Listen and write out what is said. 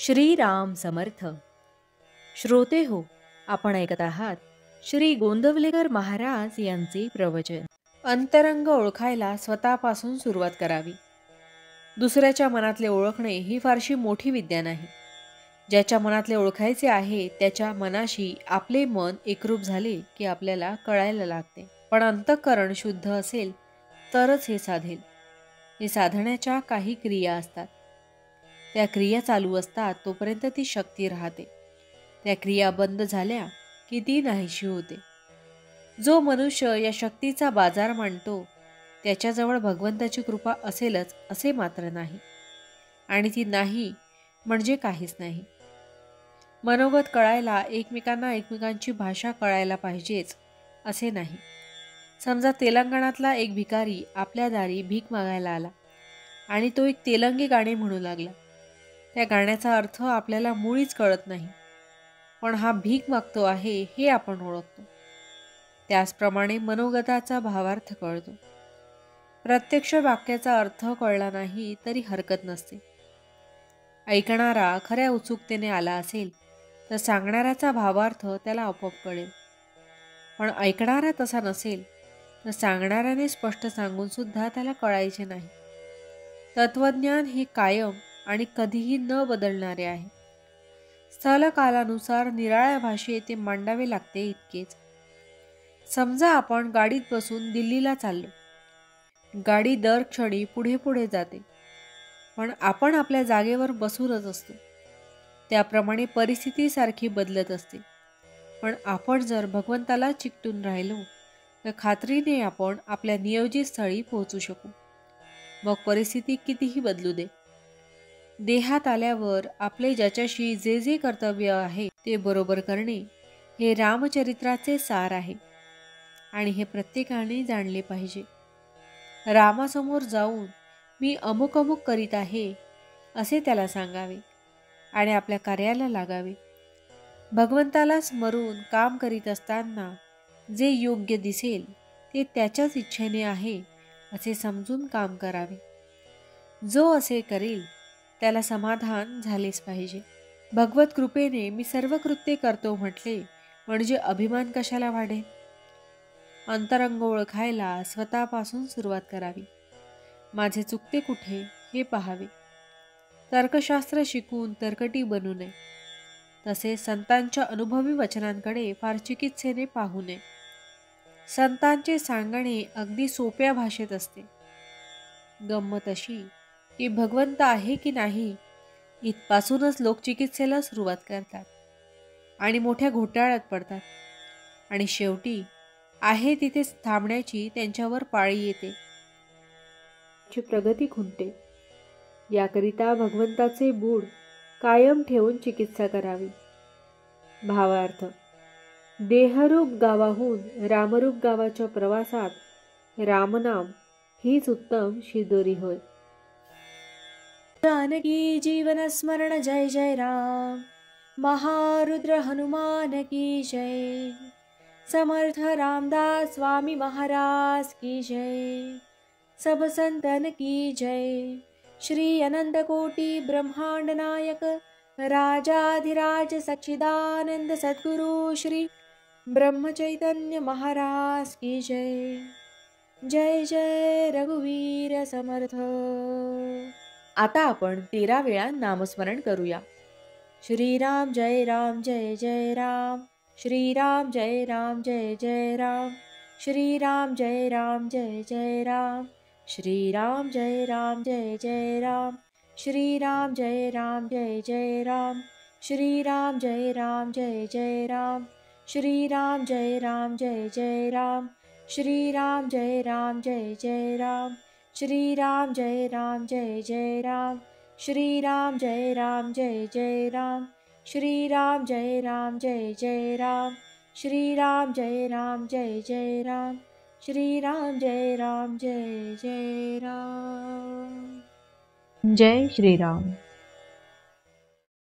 श्रीराम समर्थ. श्रोते हो, आपण ऐकत आहात श्री गोंदवलेकर महाराज यांचे प्रवचन. अंतरंग ओळखायला स्वतःपासून सुरुवात करावी. दुसऱ्याच्या मनातले ओळखणे ही फारशी मोठी विद्या नाही. ज्याच्या मनातले ओळखायचे आहे त्याच्या मनाशी आपले मन एकरूप झाले की आपल्याला कळायला लागते. पण अंतःकरण शुद्ध असेल तरच हे साधेल. हे साधण्याच्या काही क्रिया असतात. त्या क्रिया चालू असतात तोपर्यंत ती शक्ती राहते. त्या क्रिया बंद झाल्या की ती नाहीशी होते. जो मनुष्य या शक्तीचा बाजार मांडतो त्याच्याजवळ भगवंताची कृपा असेलच असे मात्र नाही, आणि ती नाही म्हणजे काहीच नाही. मनोगत कळायला एकमेकांना एकमेकांची भाषा कळायला पाहिजेच असे नाही. समजा तेलंगणातला एक भिकारी आपल्या दारी भीक मागायला आला आणि तो एक तेलंगी गाणे म्हणू लागला. त्या गाण्याचा अर्थ आपल्याला मुळीच कळत नाही, पण हा भीक मागतो आहे हे आपण ओळखतो. त्याचप्रमाणे मनोगताचा भावार्थ कळतो. प्रत्यक्ष वाक्याचा अर्थ कळला नाही तरी हरकत नसते. ऐकणारा खऱ्या उत्सुकतेने आला असेल तर सांगणाऱ्याचा भावार्थ त्याला आपोआप कळेल. पण ऐकणारा तसा नसेल तर सांगणाऱ्याने स्पष्ट सांगून सुद्धा त्याला कळायचे नाही. तत्वज्ञान हे कायम आणि कधीही न बदलणारे आहे. स्थलकालानुसार निराळ्या भाषेत ते मांडावे लागते इतकेच. समजा आपण गाडीत बसून दिल्लीला चाललो. गाडी दर क्षणी पुढे पुढे जाते, पण आपण आपल्या जागेवर बसूनच असतो. त्याप्रमाणे परिस्थिती सारखी बदलत असते. पण आपण जर भगवंताला चिकटून राहिलो तर खात्रीने आपण आपल्या नियोजित स्थळी पोहोचू शकू. मग परिस्थिती कितीही बदलू दे. देहात आल्यावर आपले ज्याच्याशी जे जे कर्तव्य आहे ते बरोबर करणे हे रामचरित्राचे सार आहे, आणि हे प्रत्येकाने जाणले पाहिजे. रामासमोर जाऊन मी अमुक अमुक करीत आहे असे त्याला सांगावे आणि आपल्या कार्याला लागावे. भगवंताला स्मरून काम करीत असताना जे योग्य दिसेल ते त्याच्याच इच्छेने आहे असे समजून काम करावे. जो असे करेल त्याला समाधान झालेच पाहिजे. भगवत कृपेने मी सर्व कृत्ये करतो म्हटले म्हणजे अभिमान कशाला वाढेल. अंतरंग ओळखायला स्वतःपासून सुरुवात करावी. माझे चुकते कुठे हे पाहावे. तर्कशास्त्र शिकून तर्कटी बनू नये. तसेच संतांच्या अनुभवी वचनांकडे फार चिकित्सेने पाहू नये. संतांचे सांगणे अगदी सोप्या भाषेत असते. गंमत अशी की भगवंत आहे की नाही इथपासूनच लोक चिकित्सेला सुरुवात करतात आणि मोठ्या घोटाळ्यात पडतात, आणि शेवटी आहे तिथेच थांबण्याची त्यांच्यावर पाळी येते. प्रगती खुंटते. याकरिता भगवंताचे बूड कायम ठेवून चिकित्सा करावी. भावार्थ: देहरूप गावाहून रामरूप गावाच्या प्रवासात रामनाम हीच उत्तम शिदोरी होय. जानकी जीवन स्मरण जय जय राम. महारुद्र हनुमान की जय. समर्थ रामदास स्वामी महाराज की जय. सब संतन की जय. श्री अनंत कोटि ब्रह्मांड नायक राजाधिराज सच्चिदानंद सद्गुरु श्री ब्रह्म चैतन्य महाराज की जय. जय जय रघुवीर समर्थ. आता आपण 13 वेळा नामस्मरण करूया. श्रीराम जय राम जय जय राम. श्रीराम जय राम जय जय राम. श्रीराम जय राम जय जय राम. श्रीराम जय राम जय जय राम. श्रीराम जय राम जय जय राम. श्रीराम जय राम जय जय राम. श्रीराम जय राम जय जय राम. श्रीराम जय राम जय जय राम. श्रीराम जय राम जय जय राम. श्रीराम जय राम जय जय राम. श्रीराम जय राम जय जय राम. श्रीराम जय राम जय जय राम. श्रीराम जय राम जय जय राम. जय श्रीराम.